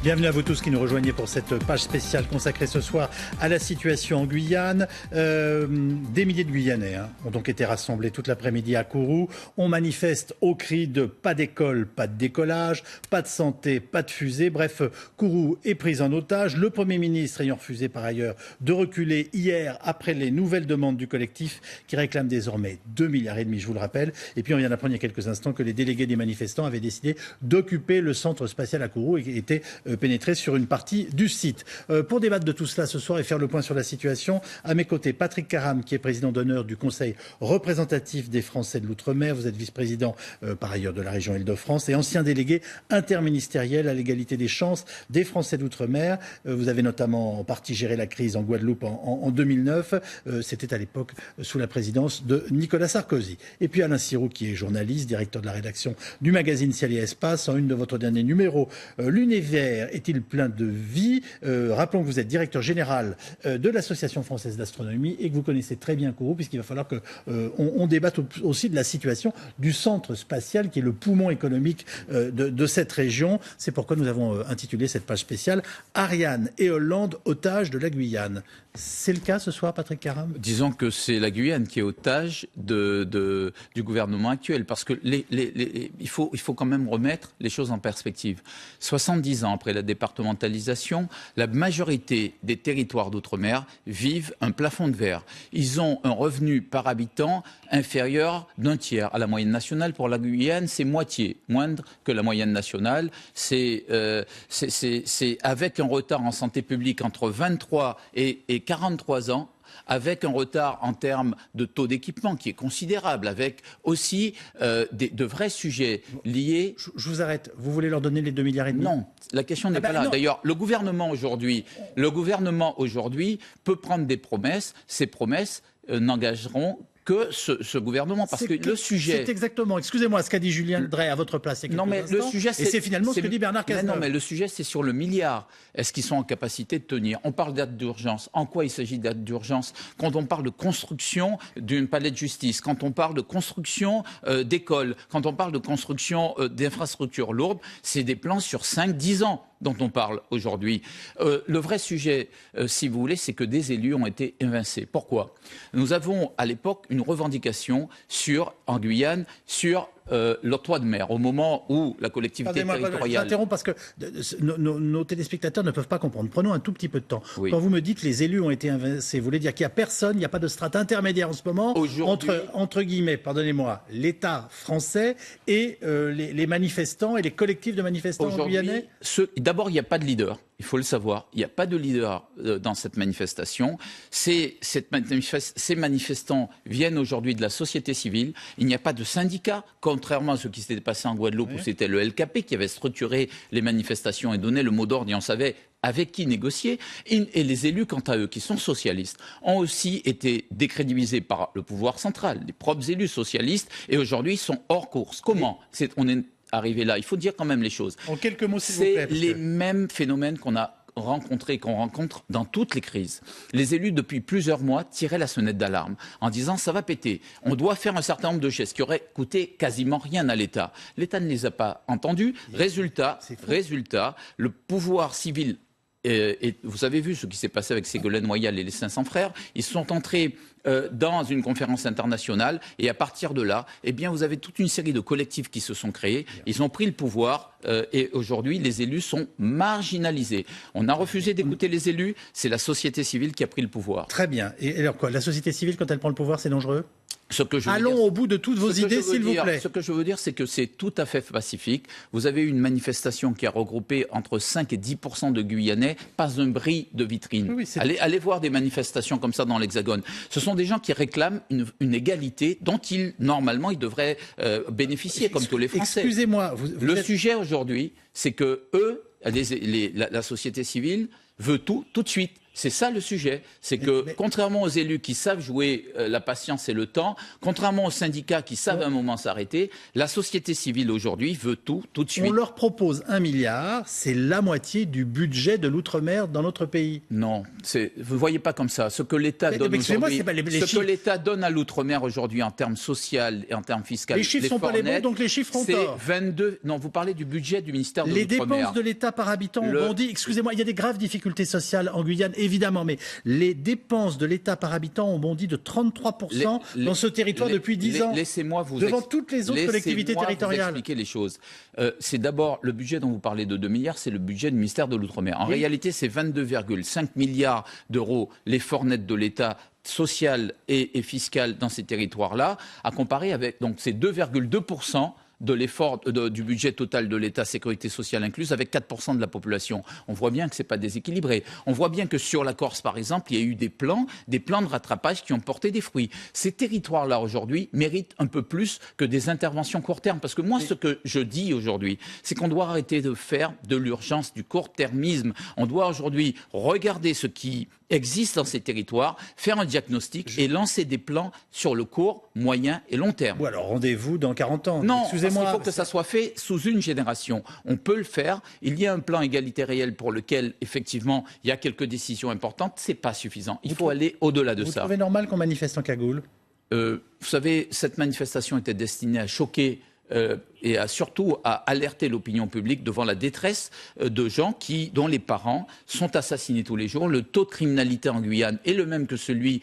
Bienvenue à vous tous qui nous rejoignez pour cette page spéciale consacrée ce soir à la situation en Guyane. Des milliers de Guyanais ont donc été rassemblés toute l'après-midi à Kourou. On manifeste au cri de pas d'école, pas de décollage, pas de santé, pas de fusée. Bref, Kourou est prise en otage. Le Premier ministre ayant refusé par ailleurs de reculer hier après les nouvelles demandes du collectif qui réclame désormais 2,5 milliards, je vous le rappelle. Et puis on vient d'apprendre il y a quelques instants que les délégués des manifestants avaient décidé d'occuper le centre spatial à Kourou et étaient pénétrer sur une partie du site. Pour débattre de tout cela ce soir et faire le point sur la situation, à mes côtés, Patrick Caram, qui est président d'honneur du Conseil représentatif des Français de l'Outre-mer. Vous êtes vice-président par ailleurs de la région Île-de-France et ancien délégué interministériel à l'égalité des chances des Français d'Outre-mer. Vous avez notamment en partie géré la crise en Guadeloupe en 2009. C'était à l'époque sous la présidence de Nicolas Sarkozy. Et puis Alain Sirou, qui est journaliste, directeur de la rédaction du magazine Ciel et Espace. En une de votre dernier numéro, l'univers est-il plein de vie? Rappelons que vous êtes directeur général de l'Association française d'astronomie et que vous connaissez très bien Kourou, puisqu'il va falloir qu'on débatte aussi de la situation du centre spatial qui est le poumon économique de cette région. C'est pourquoi nous avons intitulé cette page spéciale « Ariane et Hollande, otages de la Guyane ». C'est le cas ce soir, Patrick Caram? Disons que c'est la Guyane qui est otage du gouvernement actuel, parce que il faut quand même remettre les choses en perspective. 70 ans après la départementalisation, la majorité des territoires d'outre-mer vivent un plafond de verre. Ils ont un revenu par habitant inférieur d'un tiers à la moyenne nationale. Pour la Guyane, c'est moitié moindre que la moyenne nationale. C'est avec un retard en santé publique entre 23 et 43 ans, avec un retard en termes de taux d'équipement qui est considérable, avec aussi de vrais sujets liés... Je vous arrête. Vous voulez leur donner les 2,5 milliards? Non, la question n'est pas là. D'ailleurs, le gouvernement aujourd'hui peut prendre des promesses. Ces promesses n'engageront que ce gouvernement, parce que le sujet... C'est exactement, excusez-moi, ce qu'a dit Julien Drey à votre place. Non, mais le sujet, et c'est finalement ce que dit Bernard Cazeneuve. Non, mais le sujet, c'est sur le milliard. Est-ce qu'ils sont en capacité de tenir? On parle d'aide d'urgence. En quoi il s'agit d'aide d'urgence? Quand on parle de construction d'une palais de justice, quand on parle de construction d'écoles, quand on parle de construction d'infrastructures lourdes, c'est des plans sur 5-10 ans dont on parle aujourd'hui. Le vrai sujet, si vous voulez, c'est que des élus ont été évincés. Pourquoi? Nous avons à l'époque une revendication en Guyane sur l'octroi de mer, au moment où la collectivité territoriale... J'interromps parce que nos téléspectateurs ne peuvent pas comprendre. Prenons un tout petit peu de temps. Oui. Quand vous me dites que les élus ont été invincés, vous voulez dire qu'il n'y a personne, il n'y a pas de strate intermédiaire en ce moment entre guillemets, pardonnez-moi, l'État français et les manifestants et les collectifs de manifestants guyanais? D'abord, il n'y a pas de leader. Il faut le savoir, il n'y a pas de leader dans cette manifestation. Ces manifestants viennent aujourd'hui de la société civile. Il n'y a pas de syndicat, contrairement à ce qui s'était passé en Guadeloupe, où c'était le LKP qui avait structuré les manifestations et donné le mot d'ordre, et on savait avec qui négocier. Et les élus, quant à eux, qui sont socialistes, ont aussi été décrédibilisés par le pouvoir central. Les propres élus socialistes, et aujourd'hui, sont hors course. Comment on est arrivé là? Il faut dire quand même les choses. En quelques mots, s'il vous plaît. C'est les mêmes phénomènes qu'on rencontre dans toutes les crises. Les élus, depuis plusieurs mois, tiraient la sonnette d'alarme en disant « ça va péter, on doit faire un certain nombre de gestes qui auraient coûté quasiment rien à l'État ». L'État ne les a pas entendus. Résultat, le pouvoir civil... Et vous avez vu ce qui s'est passé avec Ségolène Royal et les 500 frères. Ils sont entrés dans une conférence internationale et à partir de là, eh bien, vous avez toute une série de collectifs qui se sont créés. Ils ont pris le pouvoir et aujourd'hui, les élus sont marginalisés. On a refusé d'écouter les élus. C'est la société civile qui a pris le pouvoir. Très bien. Et alors quoi? La société civile, quand elle prend le pouvoir, c'est dangereux? Allons au bout de toutes vos idées, s'il vous plaît. Ce que je veux dire, c'est que c'est tout à fait pacifique. Vous avez eu une manifestation qui a regroupé entre 5 et 10% de Guyanais, pas un bris de vitrine. Oui, allez voir des manifestations comme ça dans l'Hexagone. Ce sont des gens qui réclament une égalité dont normalement, ils devraient bénéficier, comme tous les Français. Excusez-moi. Le sujet aujourd'hui, c'est que la société civile veut tout de suite. C'est ça le sujet. C'est que, contrairement aux élus qui savent jouer la patience et le temps, contrairement aux syndicats qui savent à un moment s'arrêter, la société civile aujourd'hui veut tout de suite. On leur propose 1 milliard, c'est la moitié du budget de l'outre-mer dans notre pays. Non, vous ne voyez pas comme ça. Ce que l'État donne aujourd'hui, ce que l'État donne à l'outre-mer aujourd'hui en termes social et en termes fiscal. Les chiffres ne sont pas les bons, donc les chiffres ont tort. 22. Non, vous parlez du budget du ministère de l'outre-mer. Les dépenses de l'État par habitant ont bondi. Excusez-moi, il y a des graves difficultés sociales en Guyane, évidemment, mais les dépenses de l'État par habitant ont bondi de 33% dans ce territoire depuis 10 ans. Laissez-moi vous devant toutes les autres collectivités territoriales. Vous expliquer les choses. C'est d'abord le budget dont vous parlez de 2 milliards, c'est le budget du ministère de l'Outre-mer. En réalité, c'est 22,5 milliards d'euros l'effort net de l'État social et fiscal dans ces territoires-là, à comparer avec donc c'est 2,2% de l'effort du budget total de l'État, sécurité sociale incluse, avec 4% de la population. On voit bien que ce n'est pas déséquilibré. On voit bien que sur la Corse, par exemple, il y a eu des plans de rattrapage qui ont porté des fruits. Ces territoires-là, aujourd'hui, méritent un peu plus que des interventions court terme. Parce que moi, ce que je dis aujourd'hui, c'est qu'on doit arrêter de faire de l'urgence, du court-termisme. On doit aujourd'hui regarder ce qui existe dans ces territoires, faire un diagnostic et lancer des plans sur le court, moyen et long terme. Ou alors rendez-vous dans 40 ans. Non, parce qu'il faut que ça soit fait sous une génération. On peut le faire. Il y a un plan égalité réelle pour lequel, effectivement, il y a quelques décisions importantes. Ce n'est pas suffisant. Il faut aller au-delà de ça. Vous trouvez normal qu'on manifeste en cagoule ? Vous savez, cette manifestation était destinée à choquer et surtout à alerter l'opinion publique devant la détresse de gens dont les parents sont assassinés tous les jours. Le taux de criminalité en Guyane est le même que celui,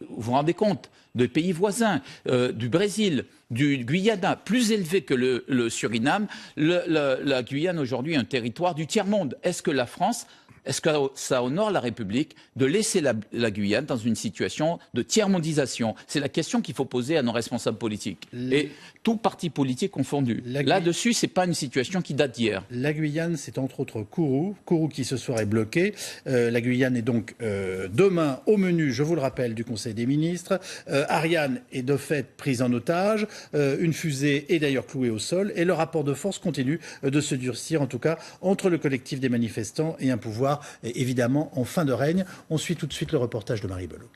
vous vous rendez compte, des pays voisins, du Brésil, du Guyana, plus élevé que le Suriname. La Guyane aujourd'hui est un territoire du tiers-monde. Est-ce que la France... Est-ce que ça honore la République de laisser la Guyane dans une situation de tiers-mondisation ? C'est la question qu'il faut poser à nos responsables politiques. Et tout parti politique confondu. Là-dessus, ce n'est pas une situation qui date d'hier. La Guyane, c'est entre autres Kourou qui ce soir est bloqué. La Guyane est donc demain au menu, je vous le rappelle, du Conseil des ministres. Ariane est de fait prise en otage. Une fusée est d'ailleurs clouée au sol. Et le rapport de force continue de se durcir, en tout cas, entre le collectif des manifestants et un pouvoir évidemment en fin de règne. On suit tout de suite le reportage de Marie Belot.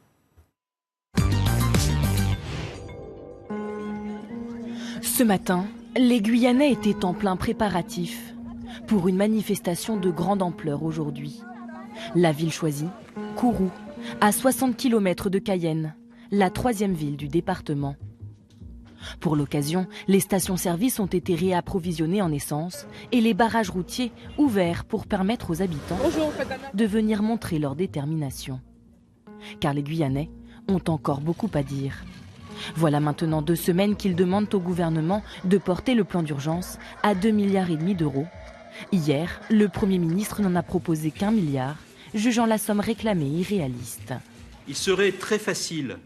Ce matin, les Guyanais étaient en plein préparatif pour une manifestation de grande ampleur aujourd'hui. La ville choisie, Kourou, à 60 km de Cayenne, la 3e ville du département. Pour l'occasion, les stations-service ont été réapprovisionnées en essence et les barrages routiers ouverts pour permettre aux habitants de venir montrer leur détermination. Car les Guyanais ont encore beaucoup à dire. Voilà maintenant 2 semaines qu'ils demandent au gouvernement de porter le plan d'urgence à 2,5 milliards d'euros. Hier, le Premier ministre n'en a proposé qu'1 milliard, jugeant la somme réclamée irréaliste. Il serait très facile,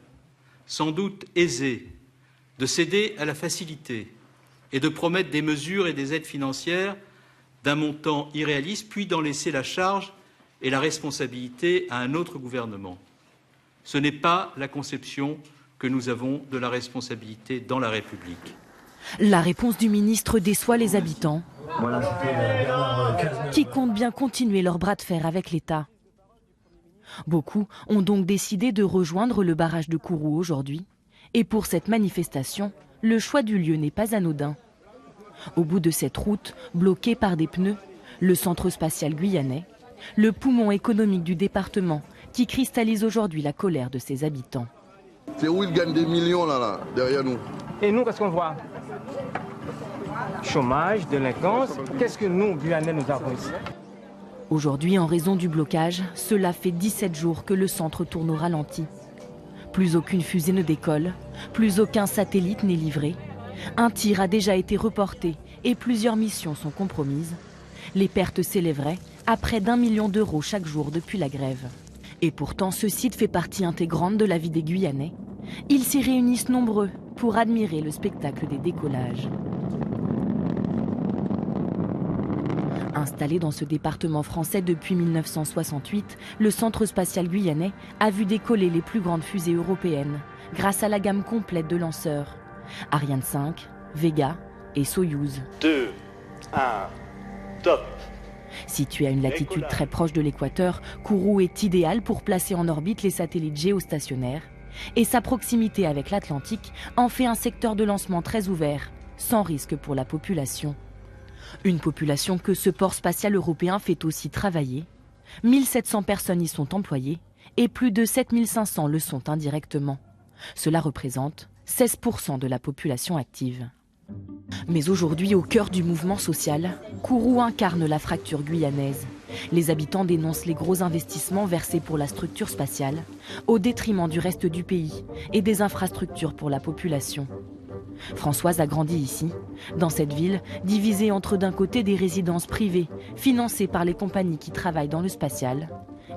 sans doute aisé, de céder à la facilité et de promettre des mesures et des aides financières d'un montant irréaliste, puis d'en laisser la charge et la responsabilité à un autre gouvernement. Ce n'est pas la conception que nous avons de la responsabilité dans la République. La réponse du ministre déçoit les habitants, qui comptent bien continuer leur bras de fer avec l'État. Beaucoup ont donc décidé de rejoindre le barrage de Kourou aujourd'hui. Et pour cette manifestation, le choix du lieu n'est pas anodin. Au bout de cette route, bloquée par des pneus, le centre spatial guyanais, le poumon économique du département qui cristallise aujourd'hui la colère de ses habitants. C'est où ils gagnent des millions là, derrière nous. Et nous, qu'est-ce qu'on voit? Chômage, délinquance, qu'est-ce que nous, Guyanais, nous avons ici? Aujourd'hui, en raison du blocage, cela fait 17 jours que le centre tourne au ralenti. Plus aucune fusée ne décolle, plus aucun satellite n'est livré. Un tir a déjà été reporté et plusieurs missions sont compromises. Les pertes s'élèveraient à près d'1 million d'euros chaque jour depuis la grève. Et pourtant, ce site fait partie intégrante de la vie des Guyanais. Ils s'y réunissent nombreux pour admirer le spectacle des décollages. Installé dans ce département français depuis 1968, le centre spatial guyanais a vu décoller les plus grandes fusées européennes grâce à la gamme complète de lanceurs. Ariane 5, Vega et Soyouz. 2, 1, top. Situé à une latitude très proche de l'équateur, Kourou est idéal pour placer en orbite les satellites géostationnaires. Et sa proximité avec l'Atlantique en fait un secteur de lancement très ouvert, sans risque pour la population. Une population que ce port spatial européen fait aussi travailler. 1700 personnes y sont employées et plus de 7500 le sont indirectement. Cela représente 16% de la population active. Mais aujourd'hui, au cœur du mouvement social, Kourou incarne la fracture guyanaise. Les habitants dénoncent les gros investissements versés pour la structure spatiale, au détriment du reste du pays et des infrastructures pour la population. Françoise a grandi ici, dans cette ville divisée entre d'un côté des résidences privées, financées par les compagnies qui travaillent dans le spatial,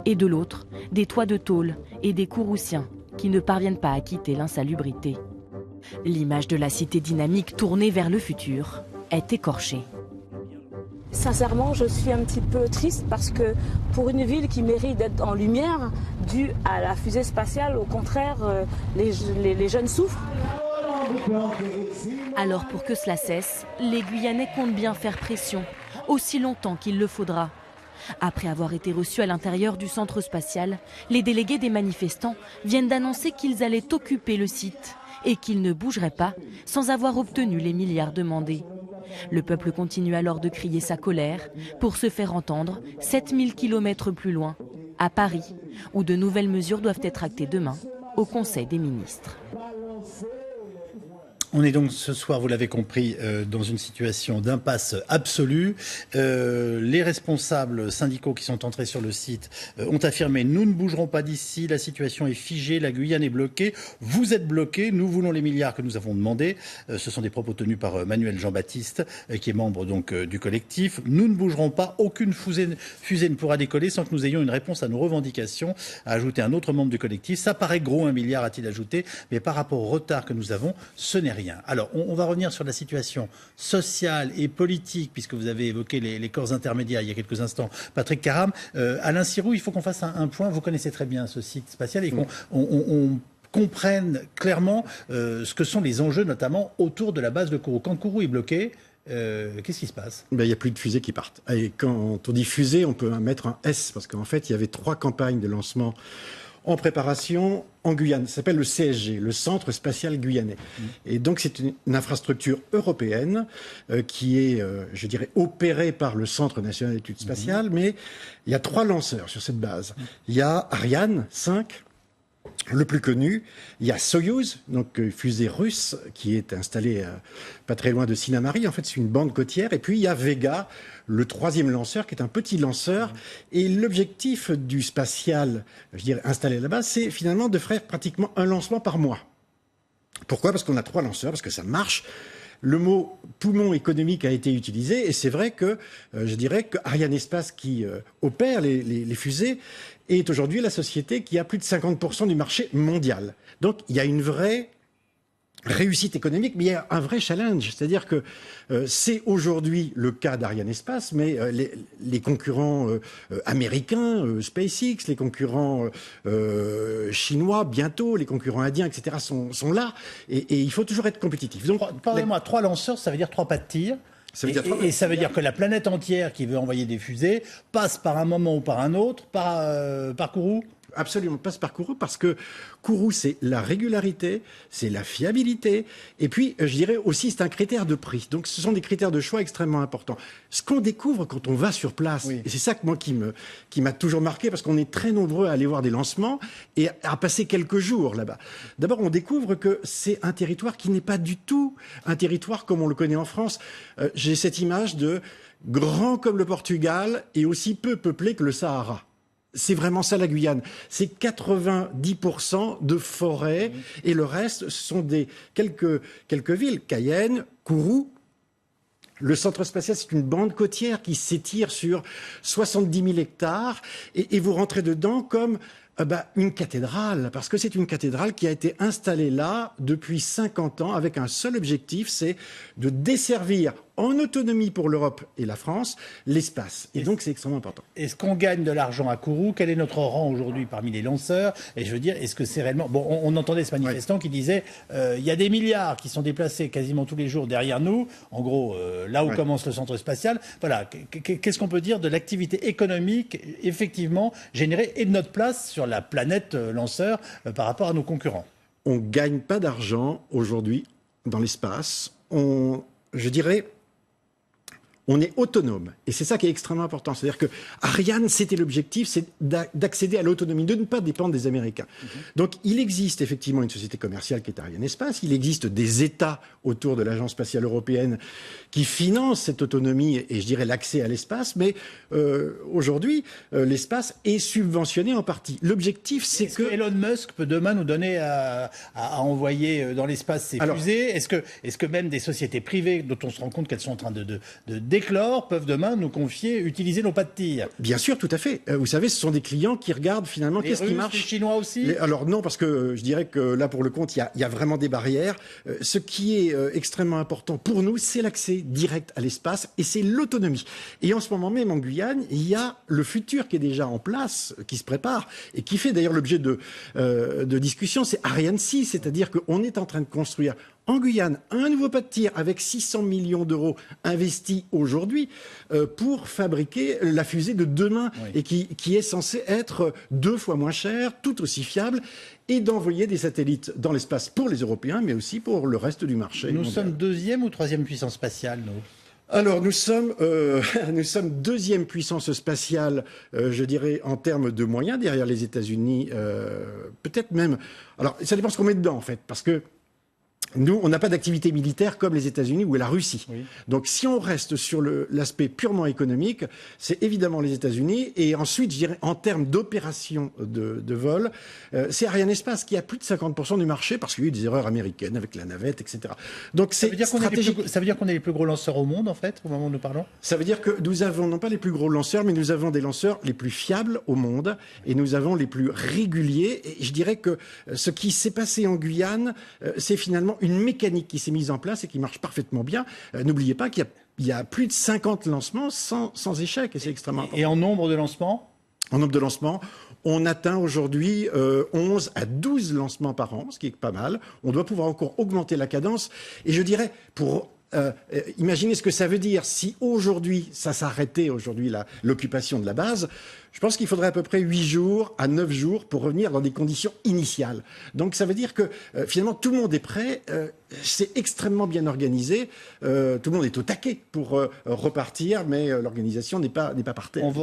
et de l'autre, des toits de tôle et des Kouroussiens qui ne parviennent pas à quitter l'insalubrité. L'image de la cité dynamique tournée vers le futur est écorchée. Sincèrement, je suis un petit peu triste parce que pour une ville qui mérite d'être en lumière, due à la fusée spatiale, au contraire, les jeunes souffrent. Alors pour que cela cesse, les Guyanais comptent bien faire pression, aussi longtemps qu'il le faudra. Après avoir été reçus à l'intérieur du centre spatial, les délégués des manifestants viennent d'annoncer qu'ils allaient occuper le site et qu'ils ne bougeraient pas sans avoir obtenu les milliards demandés. Le peuple continue alors de crier sa colère pour se faire entendre 7000 km plus loin, à Paris, où de nouvelles mesures doivent être actées demain au Conseil des ministres. On est donc ce soir, vous l'avez compris, dans une situation d'impasse absolue. Les responsables syndicaux qui sont entrés sur le site ont affirmé « Nous ne bougerons pas d'ici, la situation est figée, la Guyane est bloquée, vous êtes bloqués, nous voulons les milliards que nous avons demandés ». Ce sont des propos tenus par Manuel Jean-Baptiste, qui est membre donc du collectif. « Nous ne bougerons pas, aucune fusée ne pourra décoller sans que nous ayons une réponse à nos revendications », a ajouté un autre membre du collectif. « Ça paraît gros, 1 milliard », a-t-il ajouté, mais par rapport au retard que nous avons, ce n'est rien. Alors, on va revenir sur la situation sociale et politique, puisque vous avez évoqué les corps intermédiaires il y a quelques instants. Patrick Caram, Alain Sirou, il faut qu'on fasse un point. Vous connaissez très bien ce site spatial et qu'on comprenne clairement ce que sont les enjeux, notamment autour de la base de Kourou. Quand Kourou est bloqué, qu'est-ce qui se passe ? Il n'y a plus de fusées qui partent. Et quand on dit fusée, on peut mettre un S, parce qu'en fait, il y avait 3 campagnes de lancement en préparation en Guyane. Ça s'appelle le CSG, le Centre Spatial Guyanais. Et donc, c'est une infrastructure européenne qui est, je dirais, opérée par le Centre National d'Études Spatiales, mais il y a 3 lanceurs sur cette base. Il y a Ariane 5, le plus connu, il y a Soyouz, donc fusée russe, qui est installée pas très loin de Sinnamary. En fait, c'est une bande côtière. Et puis, il y a Vega, le 3e lanceur, qui est un petit lanceur. Et l'objectif du spatial, je dirais, installé là-bas, c'est finalement de faire pratiquement un lancement par mois. Pourquoi ? Parce qu'on a 3 lanceurs, parce que ça marche. Le mot poumon économique a été utilisé, et c'est vrai que je dirais que Arianespace, qui opère les fusées, est aujourd'hui la société qui a plus de 50% du marché mondial. Donc il y a une vraie réussite économique, mais il y a un vrai challenge. C'est-à-dire que c'est aujourd'hui le cas d'Arianespace, mais les concurrents américains, SpaceX, les concurrents chinois bientôt, les concurrents indiens, etc. sont là, et il faut toujours être compétitif. Donc, pardonnez-moi, 3 lanceurs, ça veut dire 3 pas de tir. Et ça veut dire que la planète entière qui veut envoyer des fusées passe par un moment ou par un autre, par Kourou ? Absolument, passe par Kourou, parce que Kourou, c'est la régularité, c'est la fiabilité, et puis, je dirais aussi, c'est un critère de prix. Donc, ce sont des critères de choix extrêmement importants. Ce qu'on découvre quand on va sur place, oui. Et c'est ça que moi qui m'a toujours marqué, parce qu'on est très nombreux à aller voir des lancements et à passer quelques jours là-bas. D'abord, on découvre que c'est un territoire qui n'est pas du tout un territoire comme on le connaît en France. J'ai cette image de grand comme le Portugal et aussi peu peuplé que le Sahara. C'est vraiment ça la Guyane. C'est 90% de forêt, et le reste, ce sont quelques villes. Cayenne, Kourou. Le centre spatial, c'est une bande côtière qui s'étire sur 70 000 hectares, et vous rentrez dedans comme Une cathédrale, parce que c'est une cathédrale qui a été installée là depuis 50 ans avec un seul objectif, c'est de desservir en autonomie pour l'Europe et la France l'espace. Et donc c'est extrêmement important. Est-ce qu'on gagne de l'argent à Kourou? Quel est notre rang aujourd'hui parmi les lanceurs? Et je veux dire, est-ce que c'est réellement... Bon, on entendait ce manifestant qui disait il y a des milliards qui sont déplacés quasiment tous les jours derrière nous, en gros, là où commence le centre spatial. Voilà, qu'est-ce qu'on peut dire de l'activité économique effectivement générée et de notre place sur la planète lanceur par rapport à nos concurrents? On ne gagne pas d'argent aujourd'hui dans l'espace. Je dirais... On est autonome. Et c'est ça qui est extrêmement important. C'est-à-dire que Ariane, c'était l'objectif, c'est d'accéder à l'autonomie, de ne pas dépendre des Américains. Donc, il existe effectivement une société commerciale qui est Ariane Espace. Il existe des États autour de l'Agence spatiale européenne qui financent cette autonomie et, je dirais, l'accès à l'espace. Mais aujourd'hui, l'espace est subventionné en partie. L'objectif, c'est que... Est-ce que Elon Musk peut demain nous donner à envoyer dans l'espace ses fusées? Est-ce que même des sociétés privées dont on se rend compte qu'elles sont en train de d'éclore peuvent demain nous confier, utiliser nos pas de tir? Bien sûr, tout à fait. Vous savez, ce sont des clients qui regardent finalement qu'est-ce qui marche. Les Chinois aussi? Alors non, parce que je dirais que là, pour le compte, il y a vraiment des barrières. Ce qui est extrêmement important pour nous, c'est l'accès direct à l'espace et c'est l'autonomie. Et en ce moment même, en Guyane, il y a le futur qui est déjà en place, qui se prépare et qui fait d'ailleurs l'objet de discussions. C'est Ariane 6, c'est-à-dire qu'on est en train de construire en Guyane un nouveau pas de tir avec 600 millions d'euros investis aujourd'hui pour fabriquer la fusée de demain et qui est censée être 2 fois moins chère, tout aussi fiable et d'envoyer des satellites dans l'espace pour les Européens, mais aussi pour le reste du marché. Nous sommes 2e ou 3e puissance spatiale, nous? Alors nous sommes 2e puissance spatiale, je dirais, en termes de moyens, derrière les États-Unis, peut-être même... Alors ça dépend ce qu'on met dedans, en fait, parce que nous, on n'a pas d'activité militaire comme les États-Unis ou la Russie. Oui. Donc, si on reste sur l'aspect purement économique, c'est évidemment les États-Unis. Et ensuite, je dirais, en termes d'opérations de vol, c'est Ariane Espace qui a plus de 50% du marché parce qu'il y a eu des erreurs américaines avec la navette, etc. Donc, c'est stratégique. Ça veut dire qu'on est les plus gros lanceurs au monde, en fait, au moment où nous parlons? Ça veut dire que nous avons non pas les plus gros lanceurs, mais nous avons des lanceurs les plus fiables au monde et nous avons les plus réguliers. Et je dirais que ce qui s'est passé en Guyane, c'est finalement une mécanique qui s'est mise en place et qui marche parfaitement bien. N'oubliez pas qu'il y a plus de 50 lancements sans échec et c'est extrêmement important. Et en nombre de lancements? En nombre de lancements, on atteint aujourd'hui 11 à 12 lancements par an, ce qui est pas mal. On doit pouvoir encore augmenter la cadence. Et je dirais, pour... imaginez ce que ça veut dire si aujourd'hui, ça s'arrêtait aujourd'hui l'occupation de la base. Je pense qu'il faudrait à peu près 8 jours à 9 jours pour revenir dans des conditions initiales. Donc ça veut dire que finalement tout le monde est prêt, c'est extrêmement bien organisé, tout le monde est au taquet pour repartir, mais l'organisation n'est pas par terre.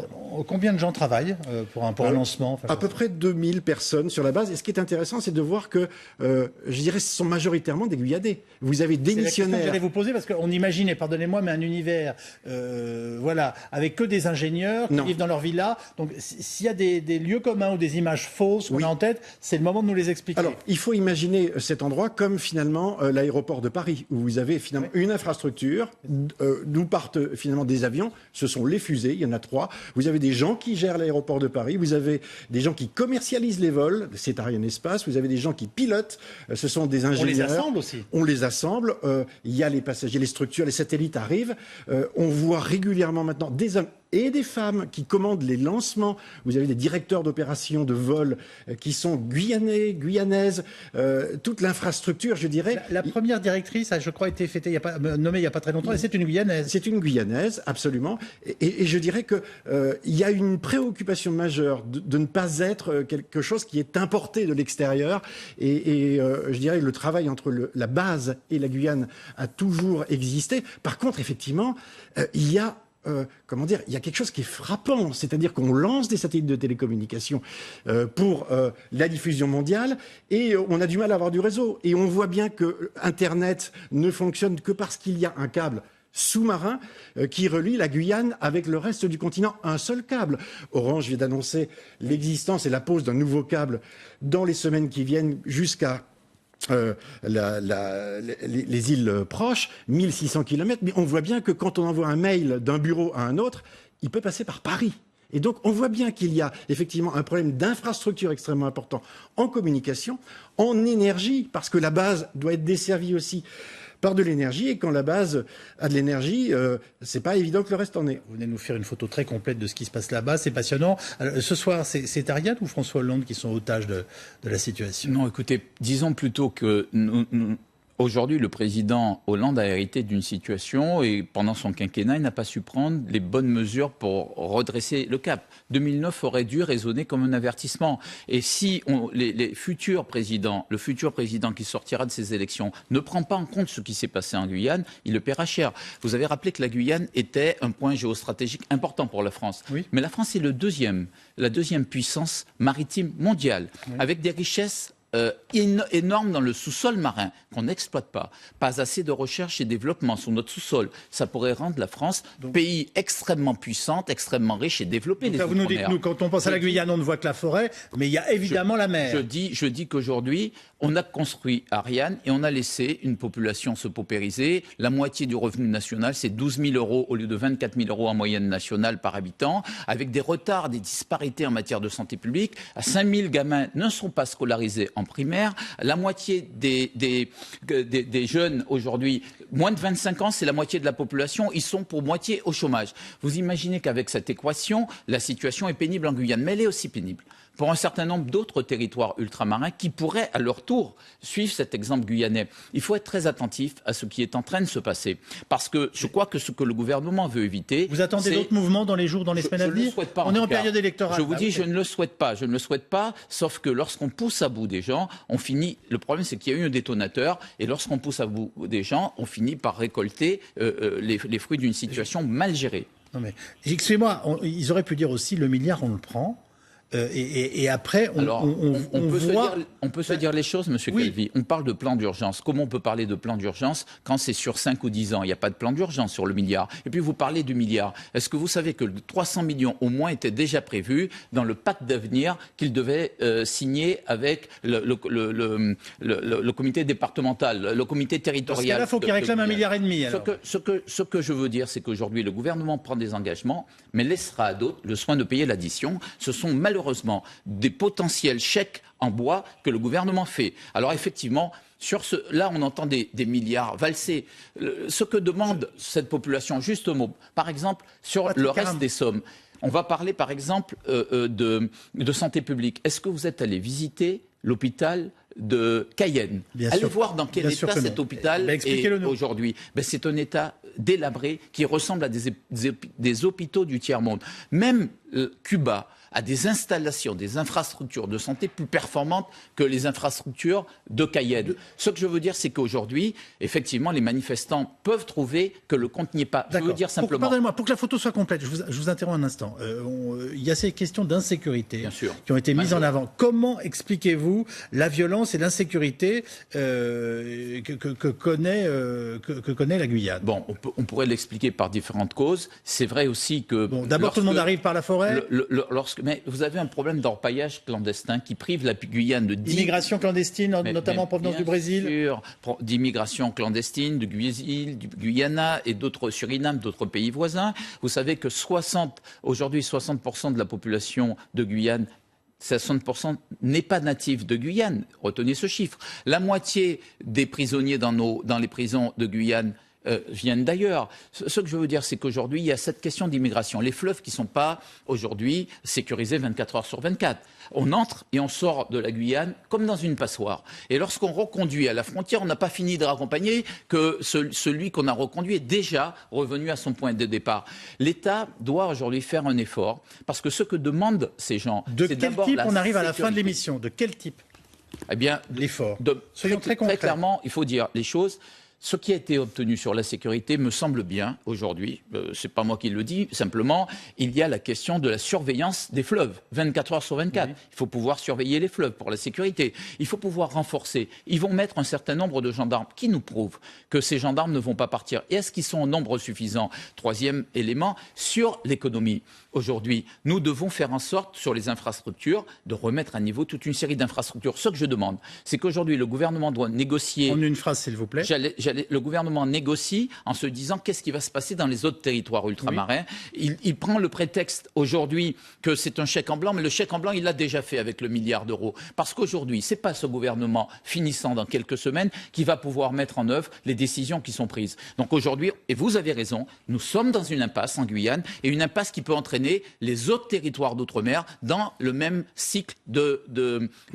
Combien de gens travaillent pour un lancement? À peu près 2000 personnes sur la base. Et ce qui est intéressant, c'est de voir que, je dirais, ce sont majoritairement des Guyanais. Vous avez des missionnaires. C'est la question que j'allais vous poser, parce qu'on imaginait, pardonnez-moi, mais un univers, avec que des ingénieurs qui vivent dans leur villa. Donc, s'il y a des lieux communs ou des images fausses qu'on a en tête, c'est le moment de nous les expliquer. Alors, il faut imaginer cet endroit comme finalement l'aéroport de Paris, où vous avez finalement une infrastructure, d'où partent finalement des avions. Ce sont les fusées, il y en a 3. Vous avez des gens qui gèrent l'aéroport de Paris, vous avez des gens qui commercialisent les vols, c'est Ariane Espace, vous avez des gens qui pilotent, ce sont des ingénieurs. On les assemble aussi. On les assemble, il y a les passagers, les structures, les satellites arrivent. On voit régulièrement maintenant des hommes et des femmes qui commandent les lancements. Vous avez des directeurs d'opérations de vol qui sont guyanais, guyanaises, toute l'infrastructure, je dirais. La première directrice, je crois, a été nommée il n'y a pas très longtemps, et c'est une Guyanaise. C'est une Guyanaise, absolument. Et je dirais que il y a une préoccupation majeure de ne pas être quelque chose qui est importé de l'extérieur. Et je dirais que le travail entre la base et la Guyane a toujours existé. Par contre, effectivement, il y a il y a quelque chose qui est frappant, c'est-à-dire qu'on lance des satellites de télécommunications pour la diffusion mondiale et on a du mal à avoir du réseau. Et on voit bien que Internet ne fonctionne que parce qu'il y a un câble sous-marin qui relie la Guyane avec le reste du continent, un seul câble. Orange vient d'annoncer l'existence et la pose d'un nouveau câble dans les semaines qui viennent jusqu'à les îles proches, 1600 km, mais on voit bien que quand on envoie un mail d'un bureau à un autre, il peut passer par Paris. Et donc, on voit bien qu'il y a effectivement un problème d'infrastructure extrêmement important en communication, en énergie, parce que la base doit être desservie aussi par de l'énergie, et quand la base a de l'énergie, c'est pas évident que le reste en ait. Vous venez de nous faire une photo très complète de ce qui se passe là-bas, c'est passionnant. Alors, ce soir, c'est Ariane ou François Hollande qui sont otages de la situation? Non, écoutez, disons plutôt que aujourd'hui, le président Hollande a hérité d'une situation et pendant son quinquennat, il n'a pas su prendre les bonnes mesures pour redresser le cap. 2009 aurait dû résonner comme un avertissement. Et si le futur président qui sortira de ces élections ne prend pas en compte ce qui s'est passé en Guyane, il le paiera cher. Vous avez rappelé que la Guyane était un point géostratégique important pour la France. Oui. Mais la France est la deuxième puissance maritime mondiale, avec des richesses énorme dans le sous-sol marin qu'on n'exploite pas. Pas assez de recherche et développement sur notre sous-sol. Ça pourrait rendre la France pays extrêmement puissante, extrêmement riche et développé. Donc, vous nous dites, nous, quand on pense à la Guyane, on ne voit que la forêt, mais il y a évidemment la mer. Je dis qu'aujourd'hui, on a construit Ariane et on a laissé une population se paupériser. La moitié du revenu national, c'est 12 000 euros au lieu de 24 000 euros en moyenne nationale par habitant, avec des retards, des disparités en matière de santé publique. 5 000 gamins ne sont pas scolarisés en primaire. La moitié des jeunes aujourd'hui, moins de 25 ans, c'est la moitié de la population, ils sont pour moitié au chômage. Vous imaginez qu'avec cette équation, la situation est pénible en Guyane, mais elle est aussi pénible pour un certain nombre d'autres territoires ultramarins qui pourraient à leur tour suivre cet exemple guyanais. Il faut être très attentif à ce qui est en train de se passer, parce que je crois que ce que le gouvernement veut éviter... Vous attendez d'autres mouvements dans les jours, dans les semaines à venir? Je ne le souhaite pas. On est en période électorale. Je vous dis, je ne le souhaite pas. Je ne le souhaite pas, sauf que lorsqu'on pousse à bout des gens, on finit... Le problème, c'est qu'il y a eu un détonateur, et lorsqu'on pousse à bout des gens, on finit par récolter les fruits d'une situation mal gérée. Non mais, excusez-moi, ils auraient pu dire aussi, le milliard, on le prend. Et après, on peut se dire les choses, Monsieur Calvi. On parle de plan d'urgence. Comment on peut parler de plan d'urgence quand c'est sur 5 ou 10 ans? Il n'y a pas de plan d'urgence sur le milliard. Et puis vous parlez du milliard. Est-ce que vous savez que 300 millions au moins étaient déjà prévus dans le pacte d'avenir qu'il devait signer avec le comité départemental, le comité territorial? Parce que là, il faut qu'il réclame 1,5 milliard. Alors. Ce que je veux dire, c'est qu'aujourd'hui, le gouvernement prend des engagements, mais laissera à d'autres le soin de payer l'addition. Ce sont malheureusement des potentiels chèques en bois que le gouvernement fait. Alors effectivement, là on entend des milliards valser. Ce que demande cette population, juste un mot, par exemple, sur le reste des sommes. On va parler par exemple de santé publique. Est-ce que vous êtes allé visiter l'hôpital de Cayenne? Allez voir dans quel état cet hôpital est aujourd'hui. C'est un état délabré qui ressemble à des hôpitaux du tiers-monde. Même Cuba a des installations, des infrastructures de santé plus performantes que les infrastructures de Cayenne. Ce que je veux dire, c'est qu'aujourd'hui, effectivement, les manifestants peuvent trouver que le compte n'y est pas. Je veux dire simplement... Pardonnez-moi, pour que la photo soit complète, je vous interromps un instant. Il y a ces questions d'insécurité qui ont été mises en avant. Comment expliquez-vous la violence et l'insécurité que connaît la Guyane? Bon, on pourrait l'expliquer par différentes causes. C'est vrai aussi que... Bon, d'abord, tout le monde arrive par la forêt. Mais vous avez un problème d'orpaillage clandestin qui prive la Guyane de... Immigration clandestine, notamment en provenance du Brésil. Bien sûr, d'immigration clandestine, du Guyana et d'autres, Suriname, d'autres pays voisins. Vous savez que aujourd'hui, 60% de la population de Guyane, 60% n'est pas natif de Guyane. Retenez ce chiffre. La moitié des prisonniers dans les prisons de Guyane viennent d'ailleurs. Ce que je veux dire, c'est qu'aujourd'hui, il y a cette question d'immigration. Les fleuves qui ne sont pas, aujourd'hui, sécurisés 24 heures sur 24. On entre et on sort de la Guyane comme dans une passoire. Et lorsqu'on reconduit à la frontière, on n'a pas fini de raccompagner que celui qu'on a reconduit est déjà revenu à son point de départ. L'État doit aujourd'hui faire un effort, parce que ce que demandent ces gens, c'est d'abord la sécurité. De quel type on arrive à la fin de l'émission? De quel type? Eh bien, l'effort. Soyons très concrets. Très clairement, il faut dire les choses. Ce qui a été obtenu sur la sécurité me semble bien aujourd'hui. C'est pas moi qui le dis. Simplement, il y a la question de la surveillance des fleuves, 24 heures sur 24. Oui. Il faut pouvoir surveiller les fleuves pour la sécurité. Il faut pouvoir renforcer. Ils vont mettre un certain nombre de gendarmes qui nous prouvent que ces gendarmes ne vont pas partir. Et est-ce qu'ils sont en nombre suffisant? Troisième élément, sur l'économie. Aujourd'hui, nous devons faire en sorte, sur les infrastructures, de remettre à niveau toute une série d'infrastructures. Ce que je demande, c'est qu'aujourd'hui, le gouvernement doit négocier... En une phrase, s'il vous plaît. J'allais le gouvernement négocie en se disant qu'est-ce qui va se passer dans les autres territoires ultramarins. Oui. Il prend le prétexte aujourd'hui que c'est un chèque en blanc, mais le chèque en blanc, il l'a déjà fait avec le milliard d'euros. Parce qu'aujourd'hui, c'est pas ce gouvernement finissant dans quelques semaines qui va pouvoir mettre en œuvre les décisions qui sont prises. Donc aujourd'hui, et vous avez raison, nous sommes dans une impasse en Guyane, et une impasse qui peut entraîner les autres territoires d'outre-mer dans le même cycle de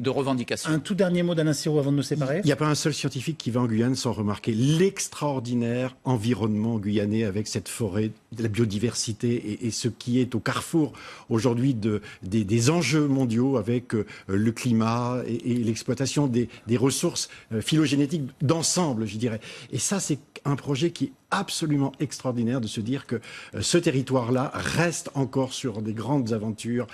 revendications. Un tout dernier mot d'Alain Sirou avant de nous séparer. Il n'y a pas un seul scientifique qui va en Guyane sans remarquer l'extraordinaire environnement guyanais avec cette forêt, de la biodiversité et ce qui est au carrefour aujourd'hui des enjeux mondiaux avec le climat et l'exploitation des ressources phylogénétiques d'ensemble, je dirais. Et ça, c'est un projet qui est absolument extraordinaire de se dire que ce territoire-là reste encore sur des grandes aventures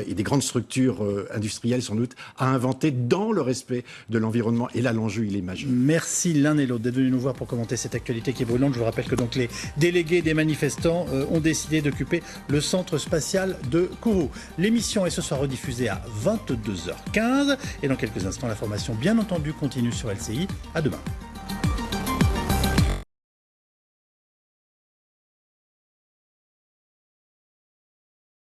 et des grandes structures industrielles sans doute à inventer dans le respect de l'environnement. Et là, l'enjeu, il est majeur. Merci l'un et l'autre d'être venus nous voir pour commenter cette actualité qui est brûlante. Je vous rappelle que donc les délégués des manifestants ont décidé d'occuper le centre spatial de Kourou. L'émission est ce soir rediffusée à 22h15 et dans quelques instants, l'information bien entendu continue sur LCI. À demain.